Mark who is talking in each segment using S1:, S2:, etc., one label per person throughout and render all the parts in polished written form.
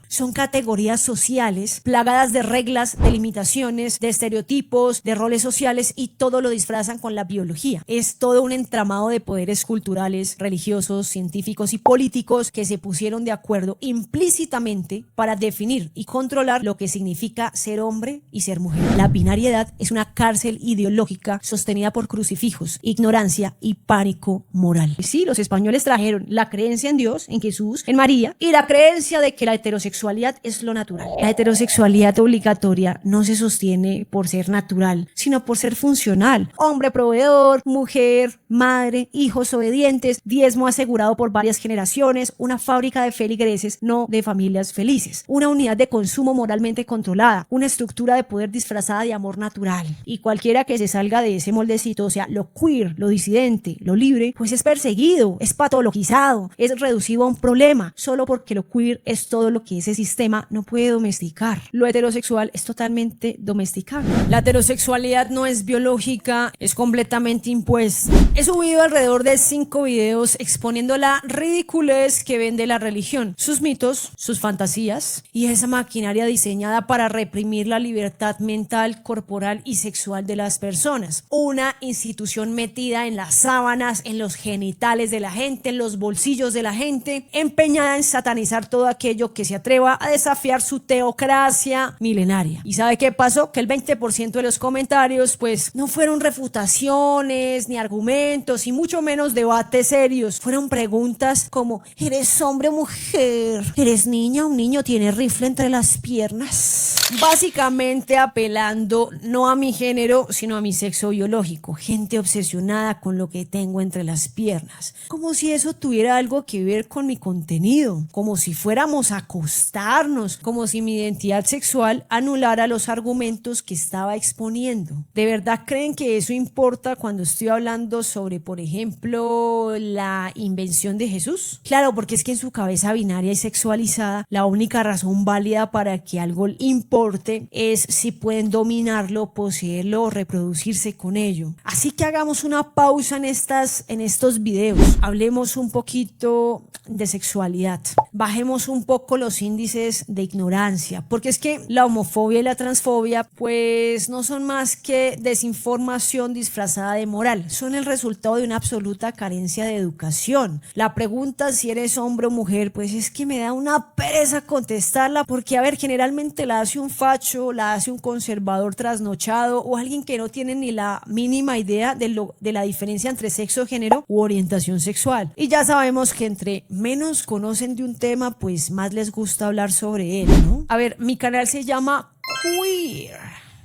S1: Son categorías sociales plagadas de reglas, de limitaciones, de estereotipos, de roles sociales y todo lo disfrazan con la biología. Es todo un entramado de poderes culturales, religiosos, científicos y políticos que se pusieron de acuerdo implícitamente para definir y controlar lo que significa ser hombre y ser mujer. La binariedad es una cárcel ideológica sostenida por crucifijos, ignorancia y pánico moral. Sí, los españoles trajeron la creencia en Dios, en Jesús, en María y la creencia de que la heterosexualidad es lo natural. La heterosexualidad obligatoria no se sostiene por ser natural, sino por ser funcional. Hombre proveedor, mujer, madre, hijos obedientes, diezmo asegurado por varias generaciones, una fábrica de feligreses, no de familias felices. Una unidad de consumo moralmente controlada, una estructura de poder disfrazada de amor natural. Y cualquiera que se salga de ese moldecito, o sea, lo queer, lo disidente, lo libre, pues es perseguido, es patologizado, es reducido a un problema, solo porque lo queer es todo lo que ese sistema no puede domesticar. Lo heterosexual es totalmente domesticable. La heterosexualidad no es biológica, es completamente impuesta. He subido alrededor de 5 videos exponiendo la ridiculez que vende la religión, sus mitos, sus fantasías y esa maquinaria diseñada para reprimir la libertad mental, corporal y sexual de las personas. Una institución metida en las sábanas, en los genitales de la gente, en los bolsillos de la gente, empeñada en satanizar todo aquello que se atreva a desafiar su teocracia milenaria. ¿Y sabe qué pasó? Que el 20% de los comentarios pues no fueron refutaciones ni argumentos y mucho menos debates serios. Fueron preguntas como: ¿eres hombre o mujer? ¿Eres niña o un niño? ¿Tienes rifle entre las piernas? Básicamente apelando no a mi género, sino a mi sexo biológico. Gente obsesionada con lo que tengo entre las piernas. Como si eso tuviera algo que ver con mi contenido. Como si fuéramos a acostarnos. Como si mi identidad sexual anulara los argumentos que estaba exponiendo. ¿De verdad creen que eso importa cuando estoy hablando sobre, por ejemplo, la invención de Jesús? Claro, porque es que en su cabeza binaria y sexualizada, la única razón válida para que algo importe es si pueden dominarlo, poseerlo o reproducirse con ello. Así que hagamos una pausa en estos videos. Hablemos un poquito de sexualidad. Bajemos un poco los índices de ignorancia, porque es que la homofobia y la transfobia pues no son más que desinformación disfrazada de moral. Son el resultado de una absoluta carencia de educación. La pregunta si eres hombre o mujer pues es que me da una pereza contestarla, porque a ver, generalmente la hace un facho, la hace un conservador trasnochado o alguien que no tiene ni la mínima idea de la diferencia entre sexo, género u orientación sexual. Y ya sabemos que entre menos conocen de un tema, pues más les gusta hablar sobre él, ¿no? A ver, mi canal se llama Queer.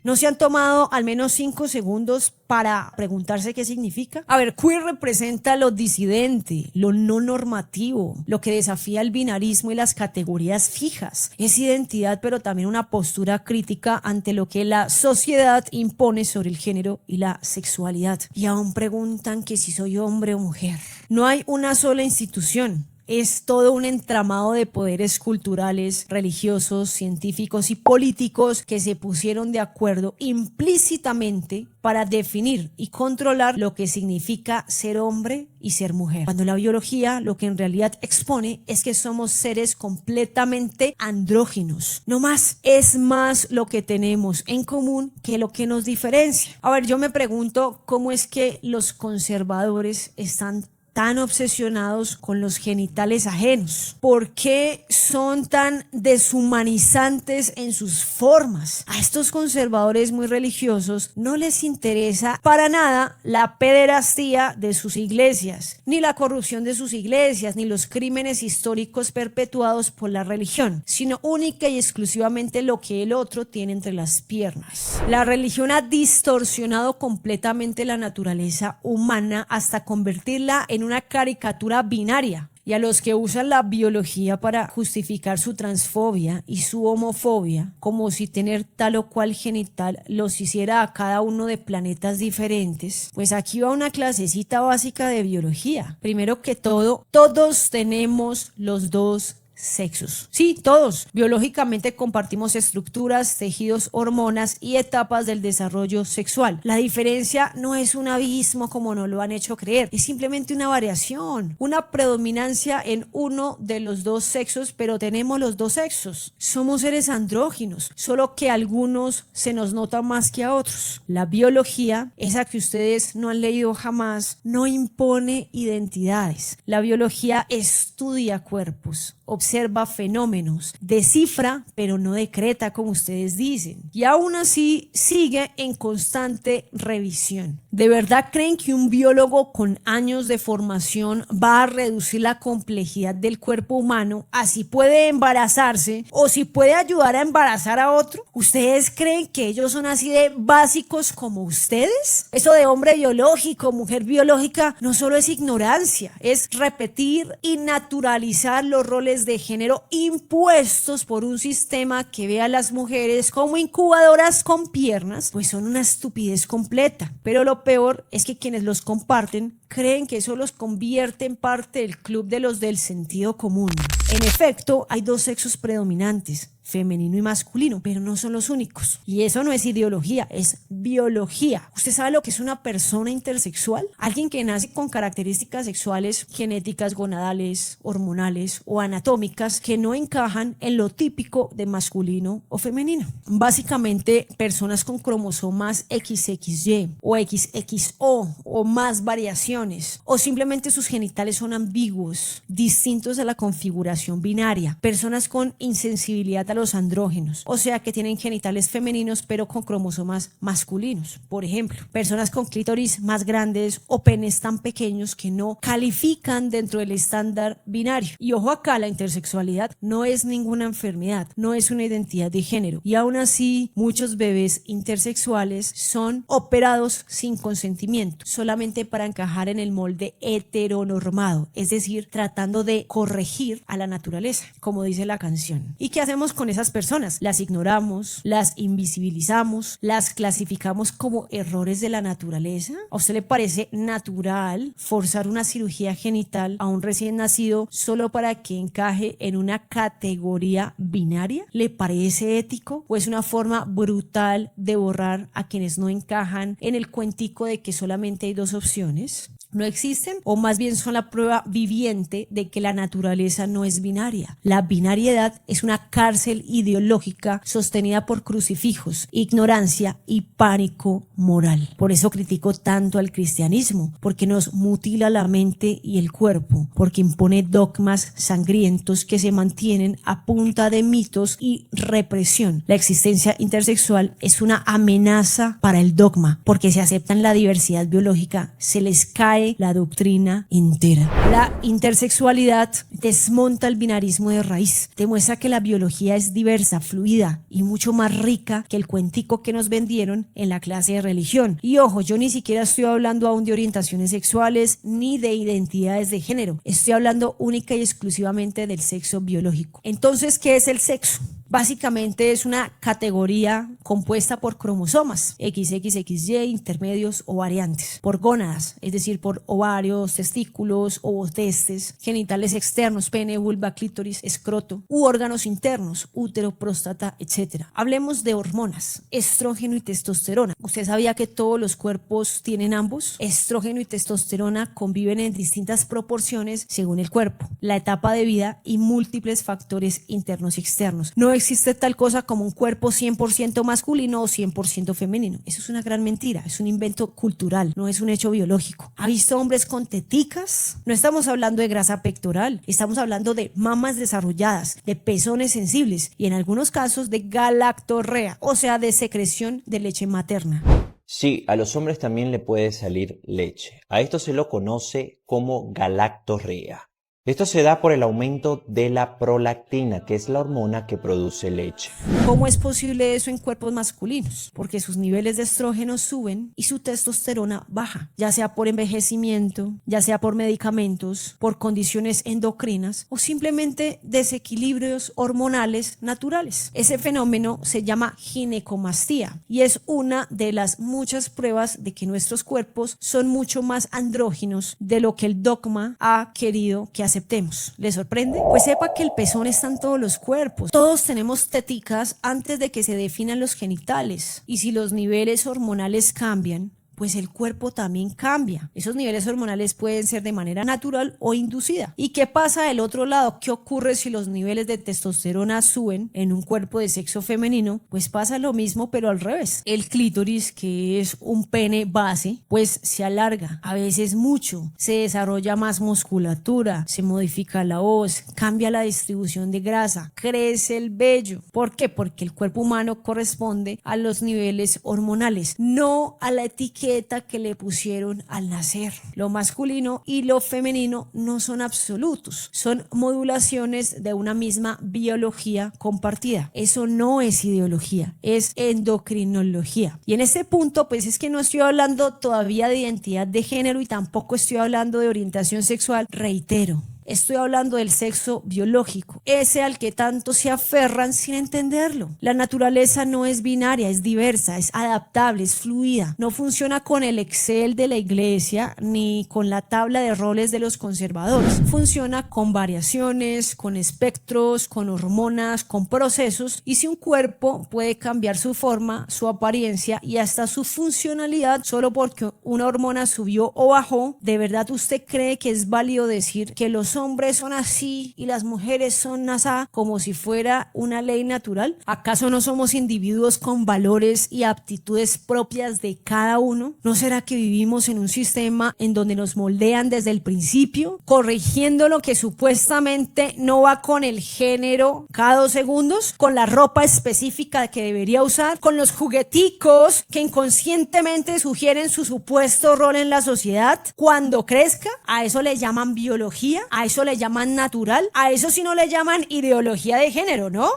S1: ¿No se han tomado al menos 5 segundos para preguntarse qué significa? A ver, queer representa lo disidente, lo no normativo, lo que desafía el binarismo y las categorías fijas. Es identidad, pero también una postura crítica ante lo que la sociedad impone sobre el género y la sexualidad. Y aún preguntan que si soy hombre o mujer. No hay una sola institución. Es todo un entramado de poderes culturales, religiosos, científicos y políticos que se pusieron de acuerdo implícitamente para definir y controlar lo que significa ser hombre y ser mujer. Cuando la biología lo que en realidad expone es que somos seres completamente andróginos. No más, es más lo que tenemos en común que lo que nos diferencia. A ver, yo me pregunto cómo es que los conservadores están tan obsesionados con los genitales ajenos. ¿Por qué son tan deshumanizantes en sus formas? A estos conservadores muy religiosos no les interesa para nada la pederastía de sus iglesias, ni la corrupción de sus iglesias, ni los crímenes históricos perpetuados por la religión, sino única y exclusivamente lo que el otro tiene entre las piernas. La religión ha distorsionado completamente la naturaleza humana hasta convertirla en una caricatura binaria. Y a los que usan la biología para justificar su transfobia y su homofobia, como si tener tal o cual genital los hiciera a cada uno de planetas diferentes, pues aquí va una clasecita básica de biología. Primero que todo, todos tenemos los dos sexos. Sí, todos. Biológicamente compartimos estructuras, tejidos, hormonas y etapas del desarrollo sexual. La diferencia no es un abismo como nos lo han hecho creer, es simplemente una variación, una predominancia en uno de los dos sexos, pero tenemos los dos sexos. Somos seres andróginos, solo que a algunos se nos nota más que a otros. La biología, esa que ustedes no han leído jamás, no impone identidades. La biología estudia cuerpos, observa fenómenos, descifra, pero no decreta como ustedes dicen. Y aún así sigue en constante revisión. ¿De verdad creen que un biólogo con años de formación va a reducir la complejidad del cuerpo humano a si puede embarazarse o si puede ayudar a embarazar a otro? ¿Ustedes creen que ellos son así de básicos como ustedes? Eso de hombre biológico, mujer biológica, no solo es ignorancia, es repetir y naturalizar los roles de género impuestos por un sistema que ve a las mujeres como incubadoras con piernas, pues son una estupidez completa. Pero lo peor es que quienes los comparten creen que eso los convierte en parte del club de los del sentido común. En efecto, hay dos sexos predominantes, femenino y masculino, pero no son los únicos. Y eso no es ideología, es biología. ¿Usted sabe lo que es una persona intersexual? Alguien que nace con características sexuales, genéticas, gonadales, hormonales o anatómicas que no encajan en lo típico de masculino o femenino. Básicamente, personas con cromosomas XXY o XXO o más variaciones, o simplemente sus genitales son ambiguos, distintos a la configuración binaria. Personas con insensibilidad a los andrógenos, o sea que tienen genitales femeninos pero con cromosomas masculinos. Por ejemplo, personas con clítoris más grandes o penes tan pequeños que no califican dentro del estándar binario. Y ojo acá, la intersexualidad no es ninguna enfermedad, no es una identidad de género. Y aún así, muchos bebés intersexuales son operados sin consentimiento, solamente para encajar en el molde heteronormado, es decir, tratando de corregir a la naturaleza, como dice la canción. ¿Y qué hacemos con esas personas? Las ignoramos, las invisibilizamos, las clasificamos como errores de la naturaleza. ¿A usted le parece natural forzar una cirugía genital a un recién nacido solo para que encaje en una categoría binaria? ¿Le parece ético o es una forma brutal de borrar a quienes no encajan en el cuentico de que solamente hay dos opciones? ¿No existen? O más bien son la prueba viviente de que la naturaleza no es binaria. La binariedad es una cárcel ideológica sostenida por crucifijos, ignorancia y pánico moral. Por eso critico tanto al cristianismo, porque nos mutila la mente y el cuerpo, porque impone dogmas sangrientos que se mantienen a punta de mitos y represión. La existencia intersexual es una amenaza para el dogma, porque si aceptan la diversidad biológica, se les cae la doctrina entera. La intersexualidad desmonta el binarismo de raíz, demuestra que la biología es diversa, fluida y mucho más rica que el cuentico que nos vendieron en la clase de religión. Y ojo, yo ni siquiera estoy hablando aún de orientaciones sexuales ni de identidades de género, estoy hablando única y exclusivamente del sexo biológico. Entonces, ¿qué es el sexo? Básicamente es una categoría compuesta por cromosomas XXXY, intermedios o variantes, por gónadas, es decir, por ovarios, testículos, ovotestes, genitales externos, pene, vulva, clítoris, escroto, u órganos internos, útero, próstata, etc. Hablemos de hormonas, estrógeno y testosterona. ¿Usted sabía que todos los cuerpos tienen ambos? Estrógeno y testosterona conviven en distintas proporciones según el cuerpo, la etapa de vida y múltiples factores internos y externos. No existe tal cosa como un cuerpo 100% masculino o 100% femenino. Eso es una gran mentira, es un invento cultural, no es un hecho biológico. ¿Ha visto hombres con teticas? No estamos hablando de grasa pectoral, estamos hablando de mamas desarrolladas, de pezones sensibles y en algunos casos de galactorrea, o sea, de secreción de leche materna.
S2: Sí, a los hombres también le puede salir leche. A esto se lo conoce como galactorrea. Esto se da por el aumento de la prolactina, que es la hormona que produce leche.
S1: ¿Cómo es posible eso en cuerpos masculinos? Porque sus niveles de estrógeno suben y su testosterona baja, ya sea por envejecimiento, ya sea por medicamentos, por condiciones endocrinas o simplemente desequilibrios hormonales naturales. Ese fenómeno se llama ginecomastía y es una de las muchas pruebas de que nuestros cuerpos son mucho más andróginos de lo que el dogma ha querido que aceptemos. ¿Le sorprende? Pues sepa que el pezón está en todos los cuerpos. Todos tenemos teticas antes de que se definan los genitales. Y si los niveles hormonales cambian, pues el cuerpo también cambia. Esos niveles hormonales pueden ser de manera natural o inducida. ¿Y qué pasa del otro lado? ¿Qué ocurre si los niveles de testosterona suben en un cuerpo de sexo femenino? Pues pasa lo mismo, pero al revés. El clítoris, que es un pene base, pues se alarga, a veces mucho, se desarrolla más musculatura, se modifica la voz, cambia la distribución de grasa, crece el vello. ¿Por qué? Porque el cuerpo humano corresponde a los niveles hormonales, no a la etiqueta que le pusieron al nacer. Lo masculino y lo femenino no son absolutos, son modulaciones de una misma biología compartida. Eso no es ideología, es endocrinología. Y en este punto, pues es que no estoy hablando todavía de identidad de género y tampoco estoy hablando de orientación sexual, reitero. Estoy hablando del sexo biológico, ese al que tanto se aferran sin entenderlo. La naturaleza no es binaria, es diversa, es adaptable, es fluida. No funciona con el Excel de la iglesia ni con la tabla de roles de los conservadores. Funciona con variaciones, con espectros, con hormonas, con procesos. Y si un cuerpo puede cambiar su forma, su apariencia y hasta su funcionalidad solo porque una hormona subió o bajó, ¿de verdad usted cree que es válido decir que los hombres son así y las mujeres son asá como si fuera una ley natural? ¿Acaso no somos individuos con valores y aptitudes propias de cada uno? ¿No será que vivimos en un sistema en donde nos moldean desde el principio, corrigiendo lo que supuestamente no va con el género cada 2 segundos, con la ropa específica que debería usar, con los jugueticos que inconscientemente sugieren su supuesto rol en la sociedad? Cuando crezca, a eso le llaman biología, a eso le llaman natural, a eso sí no le llaman ideología de género, ¿no?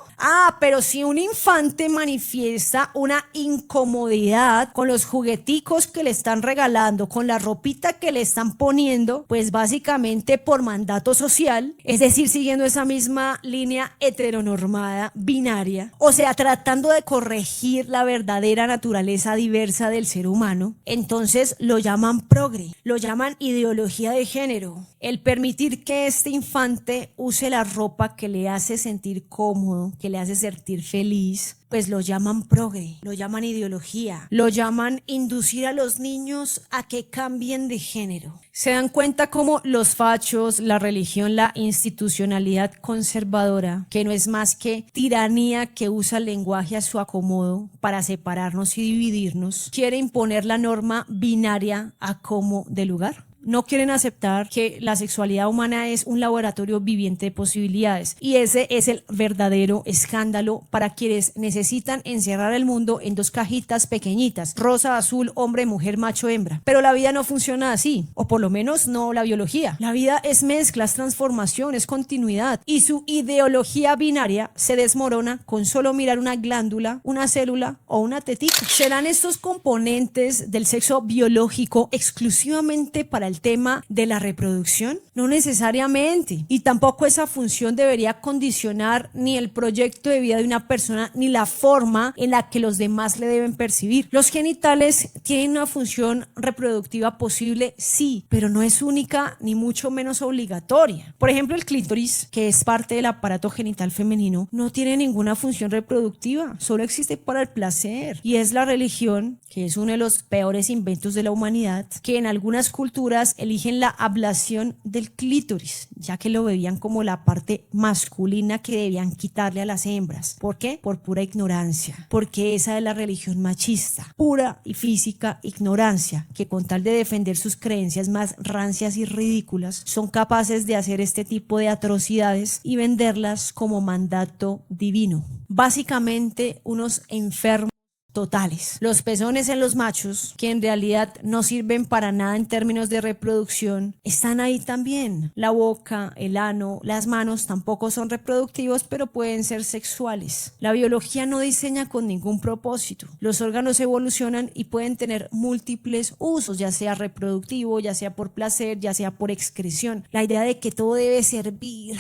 S1: Pero si un infante manifiesta una incomodidad con los jugueticos que le están regalando, con la ropita que le están poniendo, pues básicamente por mandato social, es decir, siguiendo esa misma línea heteronormada, binaria, o sea, tratando de corregir la verdadera naturaleza diversa del ser humano, entonces lo llaman progre, lo llaman ideología de género. El permitir que este infante use la ropa que le hace sentir cómodo, que le hace sentir feliz, pues lo llaman progre, lo llaman ideología, lo llaman inducir a los niños a que cambien de género. Se dan cuenta cómo los fachos, la religión, la institucionalidad conservadora, que no es más que tiranía que usa el lenguaje a su acomodo para separarnos y dividirnos, quiere imponer la norma binaria a como de lugar. No quieren aceptar que la sexualidad humana es un laboratorio viviente de posibilidades, y ese es el verdadero escándalo para quienes necesitan encerrar el mundo en 2 cajitas pequeñitas: rosa, azul, hombre, mujer, macho, hembra. Pero la vida no funciona así, o por lo menos no la biología. La vida es mezcla, es transformación, es continuidad, y su ideología binaria se desmorona con solo mirar una glándula, una célula o una tetita. ¿Serán estos componentes del sexo biológico exclusivamente para el tema de la reproducción? No necesariamente, y tampoco esa función debería condicionar ni el proyecto de vida de una persona ni la forma en la que los demás le deben percibir. Los genitales tienen una función reproductiva posible, sí, pero no es única ni mucho menos obligatoria. Por ejemplo, el clítoris, que es parte del aparato genital femenino, no tiene ninguna función reproductiva, solo existe para el placer, y es la religión, que es uno de los peores inventos de la humanidad, que en algunas culturas eligen la ablación del clítoris, ya que lo veían como la parte masculina que debían quitarle a las hembras. ¿Por qué? Por pura ignorancia, porque esa es la religión machista, pura y física ignorancia, que con tal de defender sus creencias más rancias y ridículas, son capaces de hacer este tipo de atrocidades y venderlas como mandato divino. Básicamente unos enfermos totales. Los pezones en los machos, que en realidad no sirven para nada en términos de reproducción, están ahí también. La boca, el ano, las manos tampoco son reproductivos, pero pueden ser sexuales. La biología no diseña con ningún propósito. Los órganos evolucionan y pueden tener múltiples usos, ya sea reproductivo, ya sea por placer, ya sea por excreción. La idea de que todo debe servir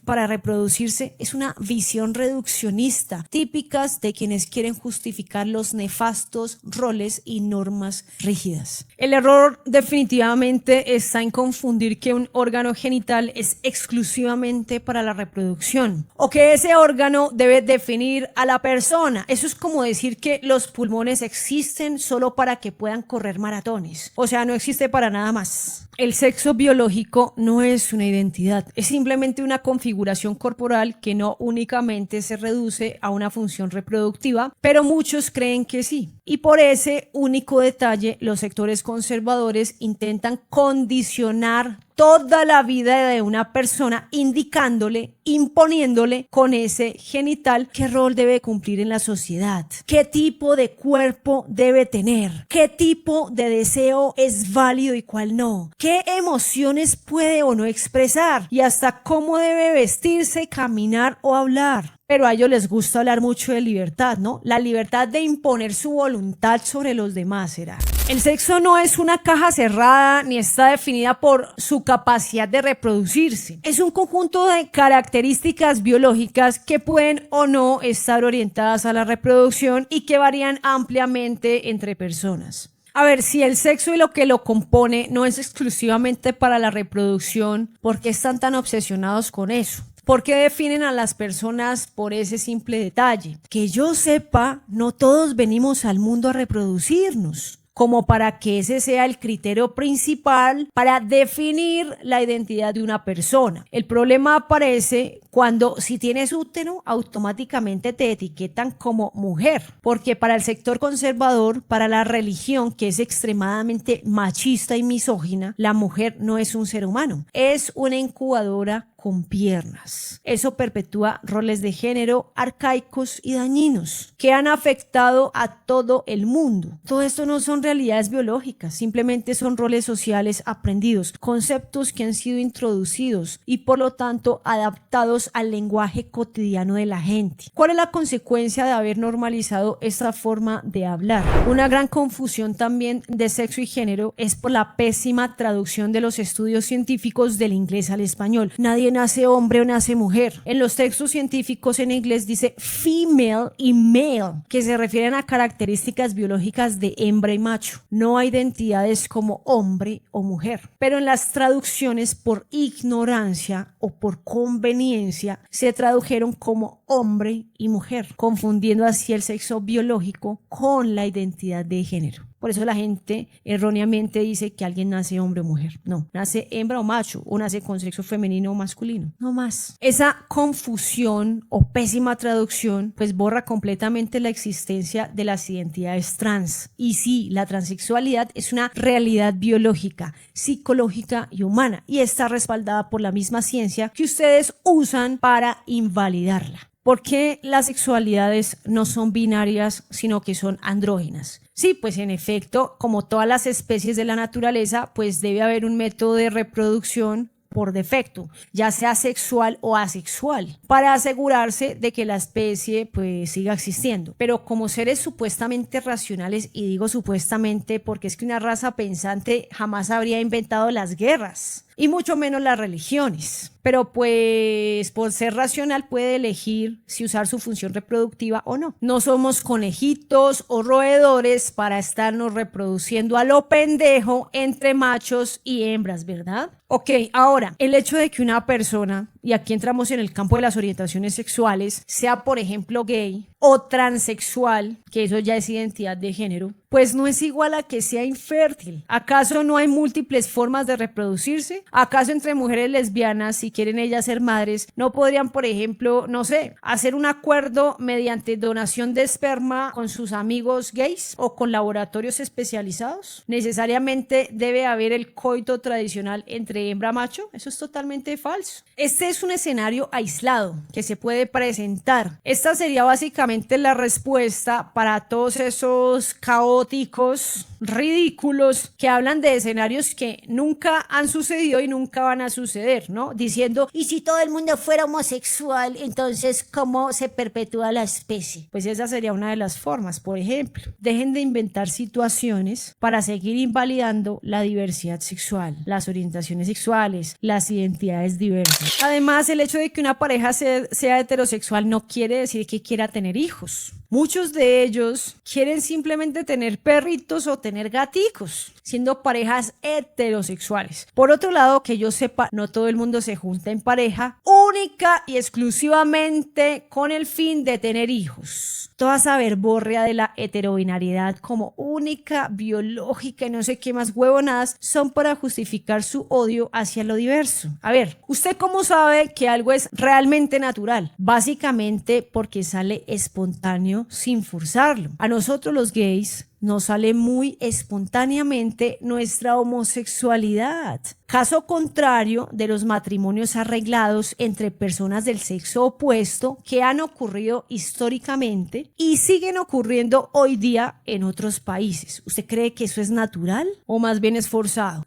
S1: para reproducirse es una visión reduccionista, típicas de quienes quieren justificar los nefastos roles y normas rígidas. El error definitivamente está en confundir que un órgano genital es exclusivamente para la reproducción o que ese órgano debe definir a la persona. Eso es como decir que los pulmones existen solo para que puedan correr maratones. O sea, no existe para nada más. El sexo biológico no es una identidad, es simplemente una configuración corporal que no únicamente se reduce a una función reproductiva, pero muchos creen que sí. Y por ese único detalle, los sectores conservadores intentan condicionar toda la vida de una persona, indicándole, imponiéndole con ese genital qué rol debe cumplir en la sociedad, qué tipo de cuerpo debe tener, qué tipo de deseo es válido y cuál no, qué emociones puede o no expresar y hasta cómo debe vestirse, caminar o hablar. Pero a ellos les gusta hablar mucho de libertad, ¿no? La libertad de imponer su voluntad sobre los demás será. El sexo no es una caja cerrada ni está definida por su capacidad de reproducirse. Es un conjunto de características biológicas que pueden o no estar orientadas a la reproducción y que varían ampliamente entre personas. A ver, si el sexo y lo que lo compone no es exclusivamente para la reproducción, ¿por qué están tan obsesionados con eso? ¿Por qué definen a las personas por ese simple detalle? Que yo sepa, no todos venimos al mundo a reproducirnos, como para que ese sea el criterio principal para definir la identidad de una persona. El problema aparece cuando si tienes útero, automáticamente te etiquetan como mujer, porque para el sector conservador, para la religión que es extremadamente machista y misógina, la mujer no es un ser humano, es una incubadora con piernas. Eso perpetúa roles de género arcaicos y dañinos que han afectado a todo el mundo. Todo esto no son realidades biológicas, simplemente son roles sociales aprendidos, conceptos que han sido introducidos y por lo tanto adaptados al lenguaje cotidiano de la gente. ¿Cuál es la consecuencia de haber normalizado esta forma de hablar? Una gran confusión también de sexo y género es por la pésima traducción de los estudios científicos del inglés al español. Nadie nace hombre o nace mujer. En los textos científicos en inglés dice female y male, que se refieren a características biológicas de hembra y macho. No hay identidades como hombre o mujer. Pero en las traducciones por ignorancia o por conveniencia se tradujeron como hombre y mujer, confundiendo así el sexo biológico con la identidad de género. Por eso la gente erróneamente dice que alguien nace hombre o mujer. No, nace hembra o macho, o nace con sexo femenino o masculino. No más. Esa confusión o pésima traducción pues borra completamente la existencia de las identidades trans. Y sí, la transexualidad es una realidad biológica, psicológica y humana, y está respaldada por la misma ciencia que ustedes usan para invalidarla. ¿Por qué las sexualidades no son binarias, sino que son andróginas? Sí, pues en efecto, como todas las especies de la naturaleza, pues debe haber un método de reproducción por defecto, ya sea sexual o asexual, para asegurarse de que la especie pues siga existiendo. Pero como seres supuestamente racionales, y digo supuestamente porque es que una raza pensante jamás habría inventado las guerras, y mucho menos las religiones. Pero pues por ser racional puede elegir si usar su función reproductiva o no. No somos conejitos o roedores para estarnos reproduciendo a lo pendejo entre machos y hembras, ¿verdad? Ok, ahora, el hecho de que una persona, y aquí entramos en el campo de las orientaciones sexuales, sea por ejemplo gay o transexual, que eso ya es identidad de género, pues no es igual a que sea infértil. ¿Acaso no hay múltiples formas de reproducirse? ¿Acaso entre mujeres lesbianas, si quieren ellas ser madres, no podrían, por ejemplo, no sé, hacer un acuerdo mediante donación de esperma con sus amigos gays o con laboratorios especializados? ¿Necesariamente debe haber el coito tradicional entre hembra-macho? Eso es totalmente falso. Este es un escenario aislado que se puede presentar. Esta sería básicamente la respuesta para todos esos caóticos, ridículos, que hablan de escenarios que nunca han sucedido y nunca van a suceder, ¿no? Diciendo, ¿y si todo el mundo fuera homosexual, entonces cómo se perpetúa la especie? Pues esa sería una de las formas. Por ejemplo, dejen de inventar situaciones para seguir invalidando la diversidad sexual, las orientaciones sexuales, las identidades diversas. Además, Además, el hecho de que una pareja sea heterosexual no quiere decir que quiera tener hijos. Muchos de ellos quieren simplemente tener perritos o tener gaticos, siendo parejas heterosexuales. Por otro lado, que yo sepa, no todo el mundo se junta en pareja única y exclusivamente con el fin de tener hijos. Toda esa verborrea de la heterobinariedad como única, biológica y no sé qué más huevonadas son para justificar su odio hacia lo diverso. A ver, ¿usted cómo sabe que algo es realmente natural? Básicamente porque sale espontáneo sin forzarlo. A nosotros los gays nos sale muy espontáneamente nuestra homosexualidad. Caso contrario de los matrimonios arreglados entre personas del sexo opuesto que han ocurrido históricamente y siguen ocurriendo hoy día en otros países. ¿Usted cree que eso es natural o más bien es forzado?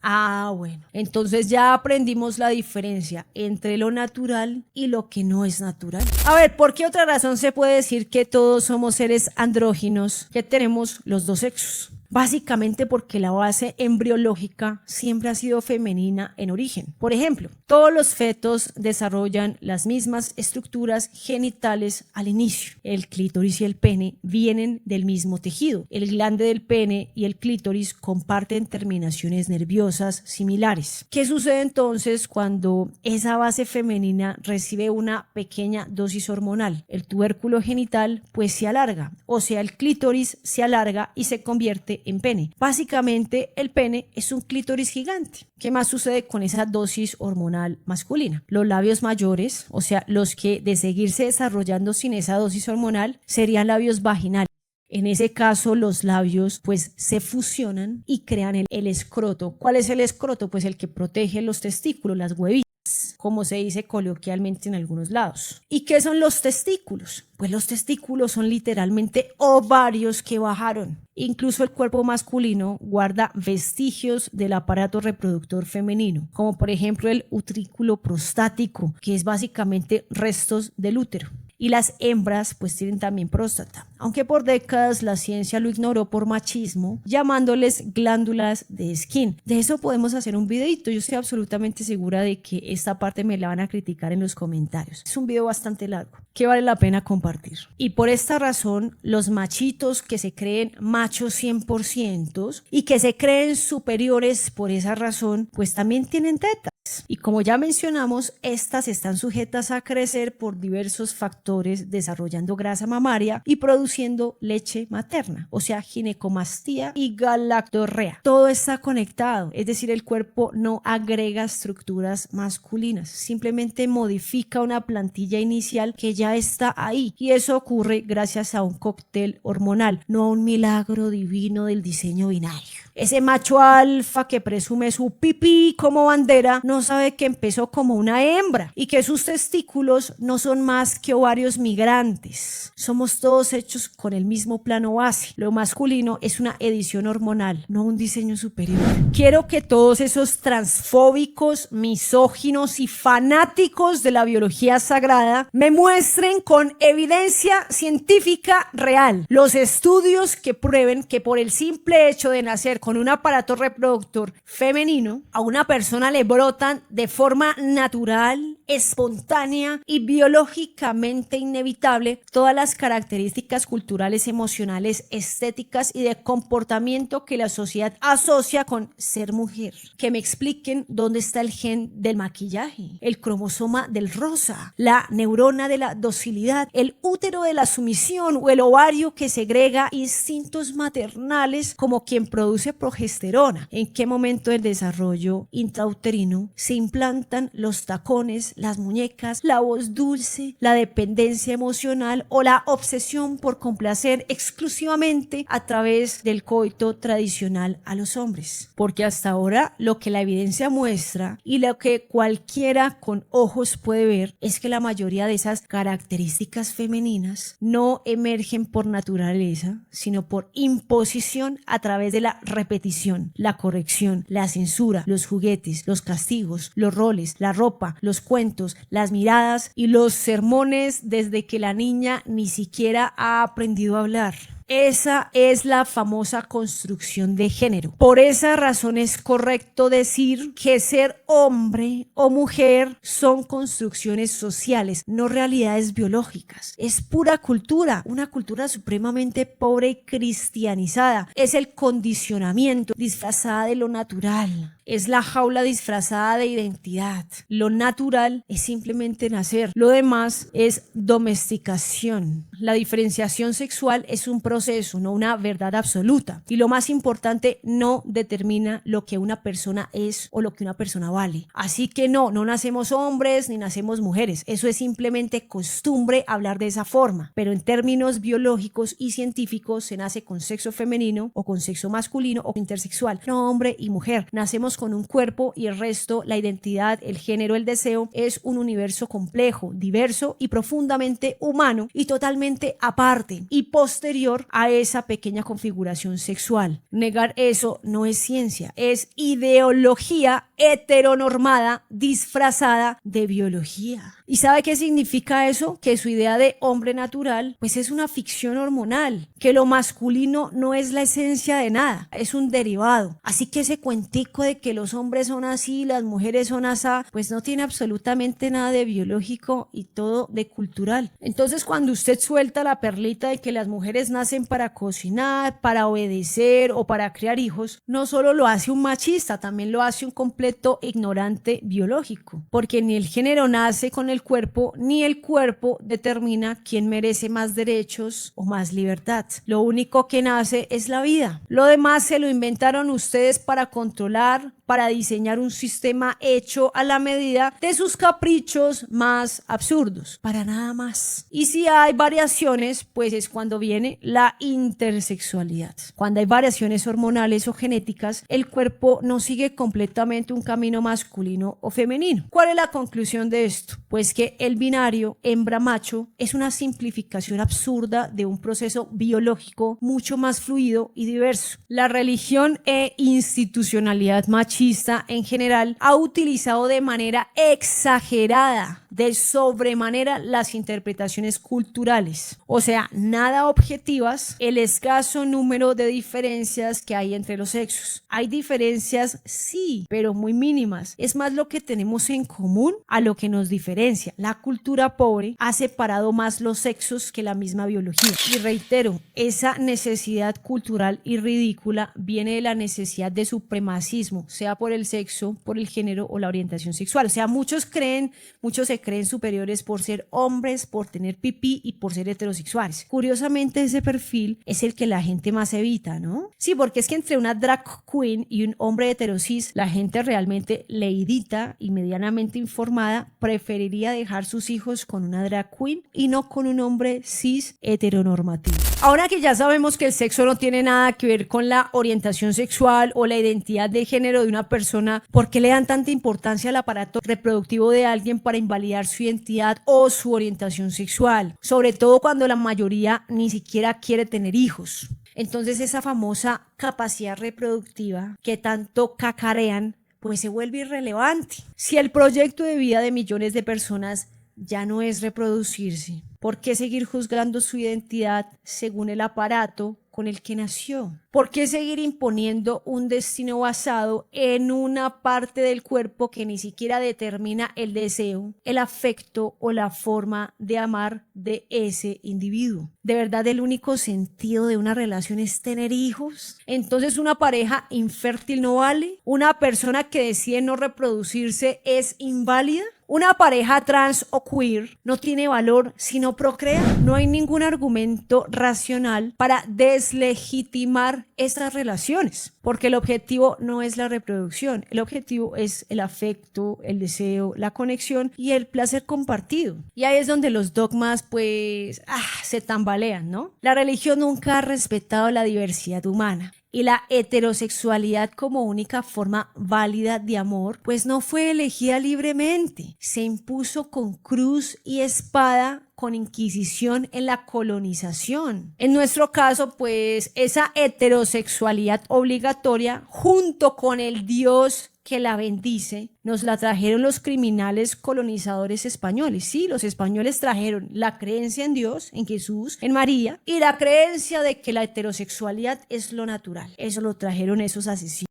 S1: Bueno, entonces ya aprendimos la diferencia entre lo natural y lo que no es natural. A ver, ¿por qué otra razón se puede decir que todos somos seres andróginos, que tenemos los dos sexos? Básicamente porque la base embriológica siempre ha sido femenina en origen. Por ejemplo, todos los fetos desarrollan las mismas estructuras genitales al inicio. El clítoris y el pene vienen del mismo tejido. El glande del pene y el clítoris comparten terminaciones nerviosas similares. ¿Qué sucede entonces cuando esa base femenina recibe una pequeña dosis hormonal? El tubérculo genital pues se alarga, o sea, el clítoris se alarga y se convierte en pene. Básicamente el pene es un clítoris gigante. ¿Qué más sucede con esa dosis hormonal masculina? Los labios mayores, o sea, los que de seguirse desarrollando sin esa dosis hormonal serían labios vaginales. En ese caso los labios pues se fusionan y crean el escroto. ¿Cuál es el escroto? Pues el que protege los testículos, las huevitas, como se dice coloquialmente en algunos lados. ¿Y qué son los testículos? Pues los testículos son literalmente ovarios que bajaron. Incluso el cuerpo masculino guarda vestigios del aparato reproductor femenino, como por ejemplo el utrículo prostático, que es básicamente restos del útero. Y las hembras pues tienen también próstata, aunque por décadas la ciencia lo ignoró por machismo, llamándoles glándulas de Skene. De eso podemos hacer un videito. Yo estoy absolutamente segura de que esta parte me la van a criticar en los comentarios. Es un video bastante largo que vale la pena compartir. Y por esta razón, los machitos que se creen machos 100% y que se creen superiores por esa razón, pues también tienen tetas. Y como ya mencionamos, estas están sujetas a crecer por diversos factores, desarrollando grasa mamaria y produciendo leche materna, o sea, ginecomastía y galactorrea. Todo está conectado, es decir, el cuerpo no agrega estructuras masculinas, simplemente modifica una plantilla inicial que ya está ahí, y eso ocurre gracias a un cóctel hormonal, no a un milagro divino del diseño binario. Ese macho alfa que presume su pipí como bandera no sabe que empezó como una hembra y que sus testículos no son más que ovarios migrantes. Somos todos hechos con el mismo plano base. Lo masculino es una edición hormonal, no un diseño superior. Quiero que todos esos transfóbicos, misóginos y fanáticos de la biología sagrada me muestren con evidencia científica real los estudios que prueben que por el simple hecho de nacer con un aparato reproductor femenino, a una persona le brotan de forma natural, espontánea y biológicamente inevitable todas las características culturales, emocionales, estéticas y de comportamiento que la sociedad asocia con ser mujer. Que me expliquen dónde está el gen del maquillaje, el cromosoma del rosa, la neurona de la docilidad, el útero de la sumisión o el ovario que segrega instintos maternales como quien produce progesterona. ¿En qué momento del desarrollo intrauterino se implantan los tacones, las muñecas, la voz dulce, la dependencia emocional o la obsesión por complacer exclusivamente a través del coito tradicional a los hombres? Porque hasta ahora lo que la evidencia muestra y lo que cualquiera con ojos puede ver es que la mayoría de esas características femeninas no emergen por naturaleza, sino por imposición a través de la repetición, la corrección, la censura, los juguetes, los castigos, los roles, la ropa, los cuentos, las miradas y los sermones desde que la niña ni siquiera ha aprendido a hablar. Esa es la famosa construcción de género. Por esa razón es correcto decir que ser hombre o mujer son construcciones sociales, no realidades biológicas. Es pura cultura, una cultura supremamente pobre y cristianizada. Es el condicionamiento disfrazada de lo natural. Es la jaula disfrazada de identidad. Lo natural es simplemente nacer. Lo demás es domesticación. La diferenciación sexual es un proceso, no una verdad absoluta. Y lo más importante, no determina lo que una persona es o lo que una persona vale. Así que no nacemos hombres ni nacemos mujeres. Eso es simplemente costumbre hablar de esa forma. Pero en términos biológicos y científicos se nace con sexo femenino o con sexo masculino o intersexual. No hombre y mujer. Nacemos con un cuerpo y el resto, la identidad, el género, el deseo, es un universo complejo, diverso y profundamente humano y totalmente aparte y posterior a esa pequeña configuración sexual. Negar eso no es ciencia, es ideología heteronormada disfrazada de biología. ¿Y sabe qué significa eso? Que su idea de hombre natural pues es una ficción hormonal, que lo masculino no es la esencia de nada, es un derivado. Así que ese cuentico de que los hombres son así, las mujeres son asá, pues no tiene absolutamente nada de biológico y todo de cultural. Entonces cuando usted suelta la perlita de que las mujeres nacen para cocinar, para obedecer o para criar hijos, no solo lo hace un machista, también lo hace un completo ignorante biológico, porque ni el género nace con el cuerpo, ni el cuerpo determina quién merece más derechos o más libertad. Lo único que nace es la vida. Lo demás se lo inventaron ustedes para controlar, para diseñar un sistema hecho a la medida de sus caprichos más absurdos, para nada más. Y si hay variaciones, pues es cuando viene la intersexualidad. Cuando hay variaciones hormonales o genéticas, el cuerpo no sigue completamente un camino masculino o femenino. ¿Cuál es la conclusión de esto? Pues que el binario hembra-macho es una simplificación absurda de un proceso biológico mucho más fluido y diverso. La religión e institucionalidad machista en general ha utilizado de manera exagerada, de sobremanera, las interpretaciones culturales, o sea, nada objetivas, el escaso número de diferencias que hay entre los sexos. Hay diferencias, sí, pero muy mínimas. Es más lo que tenemos en común a lo que nos diferencia. La cultura pobre ha separado más los sexos que la misma biología. Y reitero, esa necesidad cultural y ridícula viene de la necesidad de supremacismo, sea por el sexo, por el género o la orientación sexual. O sea, muchos se creen superiores por ser hombres, por tener pipí y por ser heterosexuales. Curiosamente, ese perfil es el que la gente más evita, ¿no? Sí, porque es que entre una drag queen y un hombre heterosis, la gente realmente leidita y medianamente informada preferiría dejar sus hijos con una drag queen y no con un hombre cis heteronormativo. Ahora que ya sabemos que el sexo no tiene nada que ver con la orientación sexual o la identidad de género de una persona, ¿por qué le dan tanta importancia al aparato reproductivo de alguien para invalidar su identidad o su orientación sexual? Sobre todo cuando la mayoría ni siquiera quiere tener hijos. Entonces esa famosa capacidad reproductiva que tanto cacarean, pues se vuelve irrelevante. Si el proyecto de vida de millones de personas ya no es reproducirse, ¿por qué seguir juzgando su identidad según el aparato con el que nació? ¿Por qué seguir imponiendo un destino basado en una parte del cuerpo que ni siquiera determina el deseo, el afecto o la forma de amar de ese individuo? ¿De verdad el único sentido de una relación es tener hijos? Entonces, ¿una pareja infértil no vale? ¿Una persona que decide no reproducirse es inválida? ¿Una pareja trans o queer no tiene valor si no procrea? No hay ningún argumento racional para deslegitimar estas relaciones, porque el objetivo no es la reproducción, el objetivo es el afecto, el deseo, la conexión y el placer compartido. Y ahí es donde los dogmas pues se tambalean, ¿no? La religión nunca ha respetado la diversidad humana. Y la heterosexualidad como única forma válida de amor, pues no fue elegida libremente. Se impuso con cruz y espada con inquisición en la colonización. En nuestro caso, pues esa heterosexualidad obligatoria junto con el Dios que la bendice, nos la trajeron los criminales colonizadores españoles. Sí, los españoles trajeron la creencia en Dios, en Jesús, en María, y la creencia de que la heterosexualidad es lo natural. Eso lo trajeron esos asesinos.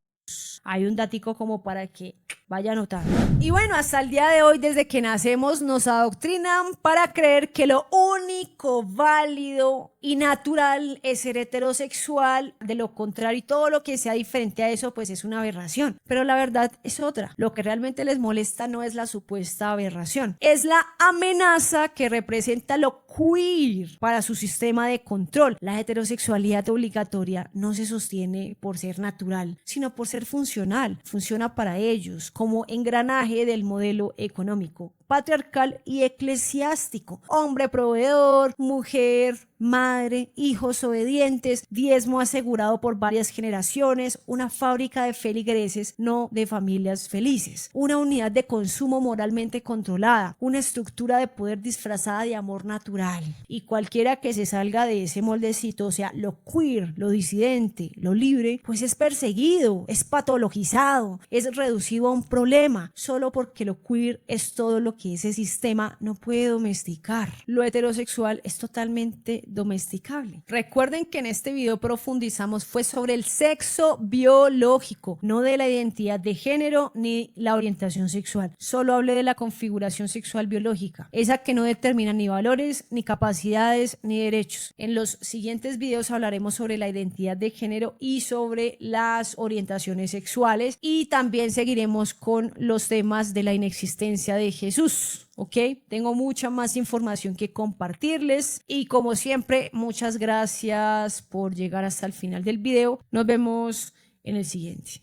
S1: Hay un datico como para que vaya anotando. Y bueno, hasta el día de hoy, desde que nacemos, nos adoctrinan para creer que lo único válido y natural es ser heterosexual. De lo contrario, y todo lo que sea diferente a eso, pues es una aberración. Pero la verdad es otra. Lo que realmente les molesta no es la supuesta aberración, es la amenaza que representa lo queer para su sistema de control. La heterosexualidad obligatoria no se sostiene por ser natural, sino por ser funcional. Funciona para ellos como engranaje del modelo económico, patriarcal y eclesiástico. Hombre proveedor, mujer, madre, hijos obedientes, diezmo asegurado por varias generaciones, una fábrica de feligreses, no de familias felices, una unidad de consumo moralmente controlada, una estructura de poder disfrazada de amor natural. Y cualquiera que se salga de ese moldecito, o sea, lo queer, lo disidente, lo libre, pues es perseguido, es patologizado, es reducido a un problema, solo porque lo queer es todo lo que ese sistema no puede domesticar. Lo heterosexual es totalmente domesticable. Recuerden que en este video profundizamos fue sobre el sexo biológico, no de la identidad de género ni la orientación sexual. Solo hablé de la configuración sexual biológica, esa que no determina ni valores, ni capacidades, ni derechos. En los siguientes videos hablaremos sobre la identidad de género y sobre las orientaciones sexuales, y también seguiremos con los temas de la inexistencia de Jesús. ¿Ok? Tengo mucha más información que compartirles y como siempre, muchas gracias por llegar hasta el final del video. Nos vemos en el siguiente.